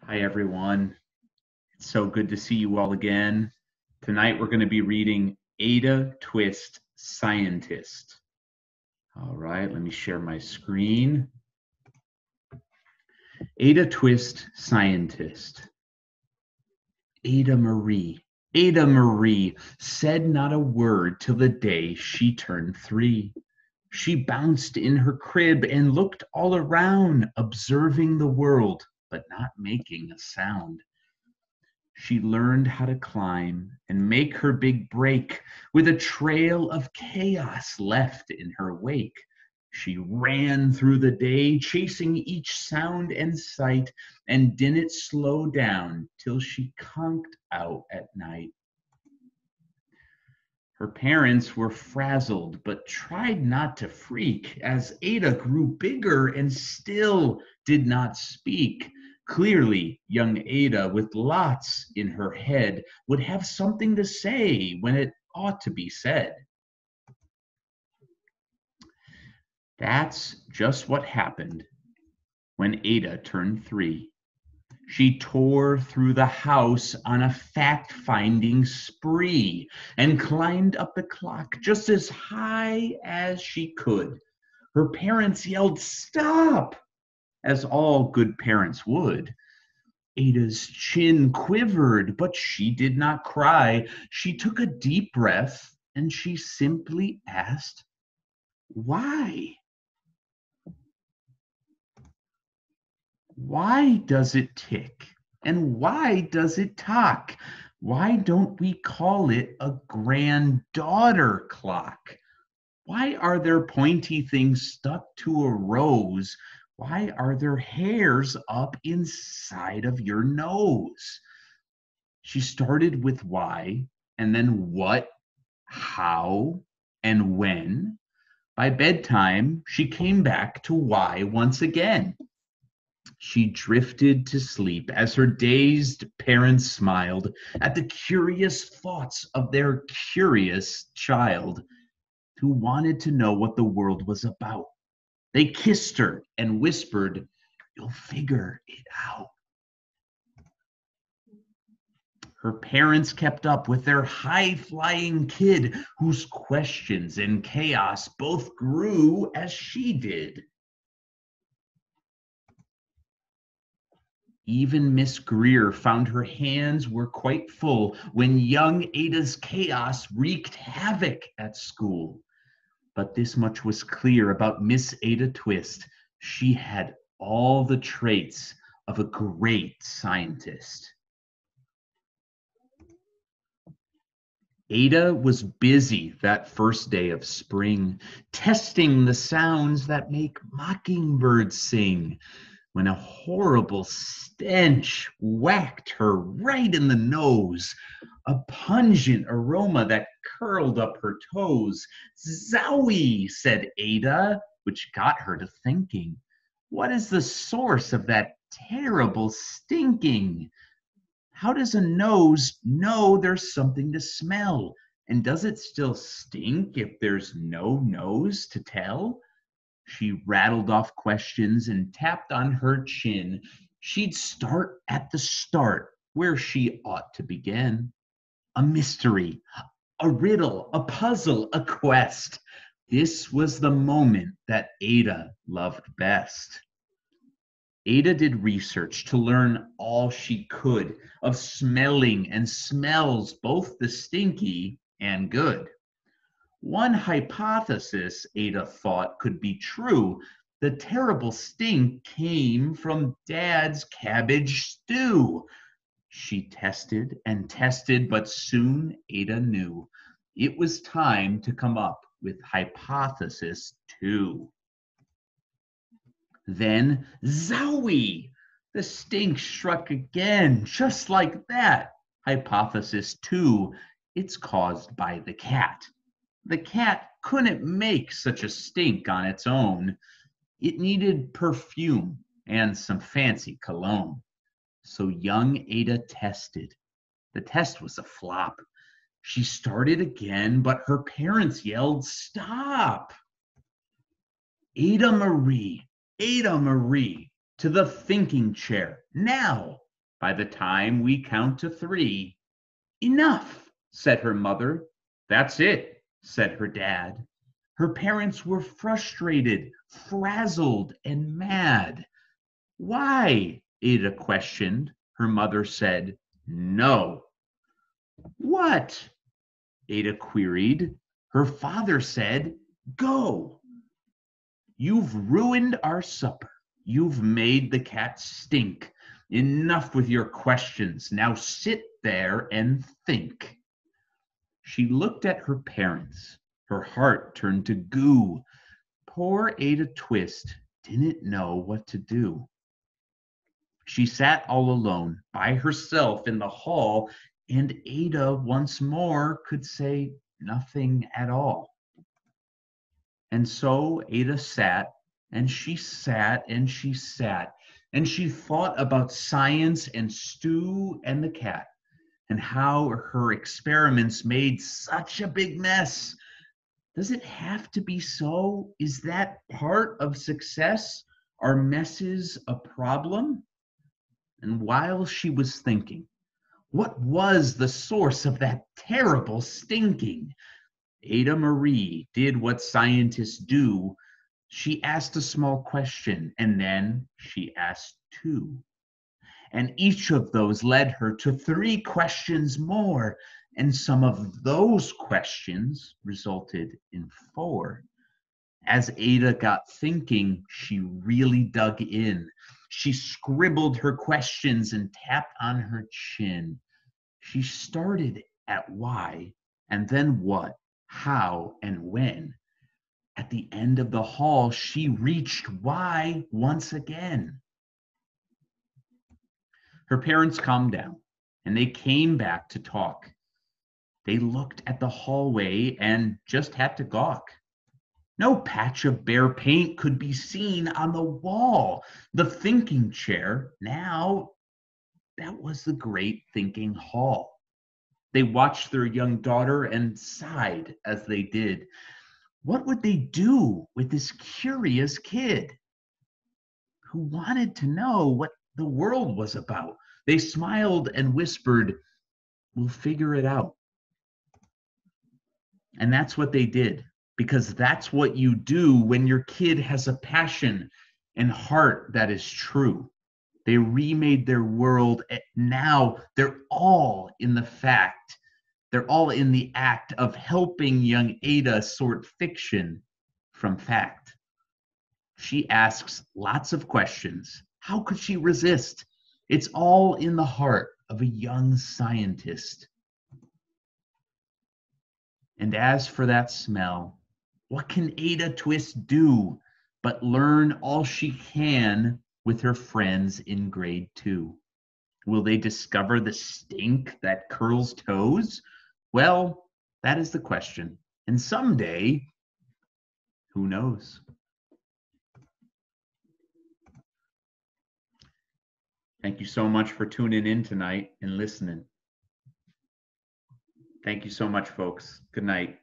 Hi, everyone. It's so good to see you all again. Tonight, we're going to be reading Ada Twist, Scientist. All right, let me share my screen. Ada Twist, Scientist. Ada Marie said not a word till the day she turned 3. She bounced in her crib and looked all around, observing the world, but not making a sound. She learned how to climb and make her big break with a trail of chaos left in her wake. She ran through the day, chasing each sound and sight, and didn't slow down till she conked out at night. Her parents were frazzled, but tried not to freak as Ada grew bigger and still did not speak. Clearly, young Ada, with lots in her head, would have something to say when it ought to be said. That's just what happened when Ada turned 3. She tore through the house on a fact-finding spree and climbed up the clock just as high as she could. Her parents yelled, "Stop!" as all good parents would. Ada's chin quivered, but she did not cry. She took a deep breath and she simply asked, "Why? Why does it tick? And why does it talk? Why don't we call it a granddaughter clock? Why are there pointy things stuck to a rose? Why are there hairs up inside of your nose?" She started with why, and then what, how, and when. By bedtime, she came back to why once again. She drifted to sleep as her dazed parents smiled at the curious thoughts of their curious child who wanted to know what the world was about. They kissed her and whispered, "You'll figure it out." Her parents kept up with their high-flying kid whose questions and chaos both grew as she did. Even Miss Greer found her hands were quite full when young Ada's chaos wreaked havoc at school. But this much was clear about Miss Ada Twist. She had all the traits of a great scientist. Ada was busy that first day of spring, testing the sounds that make mockingbirds sing, when a horrible stench whacked her right in the nose, a pungent aroma that curled up her toes. "Zowie," said Ada, which got her to thinking. "What is the source of that terrible stinking? How does a nose know there's something to smell? And does it still stink if there's no nose to tell?" She rattled off questions and tapped on her chin. She'd start at the start, where she ought to begin. A mystery, a riddle, a puzzle, a quest. This was the moment that Ada loved best. Ada did research to learn all she could of smelling and smells, both the stinky and good. One hypothesis Ada thought could be true. The terrible stink came from Dad's cabbage stew. She tested and tested, but soon Ada knew it was time to come up with hypothesis 2. Then, zowie! The stink struck again, just like that. Hypothesis 2, it's caused by the cat. The cat couldn't make such a stink on its own. It needed perfume and some fancy cologne. So young Ada tested. The test was a flop. She started again, but her parents yelled, "Stop!" Ada Marie, to the thinking chair, now! by the time we count to 3. Enough, said her mother. That's it, said her dad. Her parents were frustrated, frazzled, and mad. Why? Ada questioned. Her mother said, no. What? Ada queried. Her father said, go. You've ruined our supper. You've made the cat stink. Enough with your questions. Now sit there and think. She looked at her parents. Her heart turned to goo. Poor Ada Twist didn't know what to do. She sat all alone by herself in the hall, and Ada once more could say nothing at all. And so Ada sat, and she sat, and she sat, and she thought about science and Stu and the cat, and how her experiments made such a big mess. Does it have to be so? Is that part of success? Are messes a problem? And while she was thinking, what was the source of that terrible stinking? Ada Marie did what scientists do. She asked a small question, and then she asked 2. And each of those led her to 3 questions more, and some of those questions resulted in 4. As Ada got thinking, she really dug in. She scribbled her questions and tapped on her chin. She started at why, and then what, how, and when. At the end of the hall, she reached why once again. Her parents calmed down, and they came back to talk. They looked at the hallway and just had to gawk. No patch of bare paint could be seen on the wall. The thinking chair, now, that was the great thinking hall. They watched their young daughter and sighed as they did. What would they do with this curious kid who wanted to know what the world was about? They smiled and whispered, we'll figure it out. And that's what they did, because that's what you do when your kid has a passion and heart that is true. They remade their world. Now they're all in the fact, they're all in the act of helping young Ada sort fiction from fact. She asks lots of questions. How could she resist? It's all in the heart of a young scientist. And as for that smell, what can Ada Twist do but learn all she can with her friends in grade 2? Will they discover the stink that curls toes? Well, that is the question. And someday, who knows? Thank you so much for tuning in tonight and listening. Thank you so much, folks. Good night.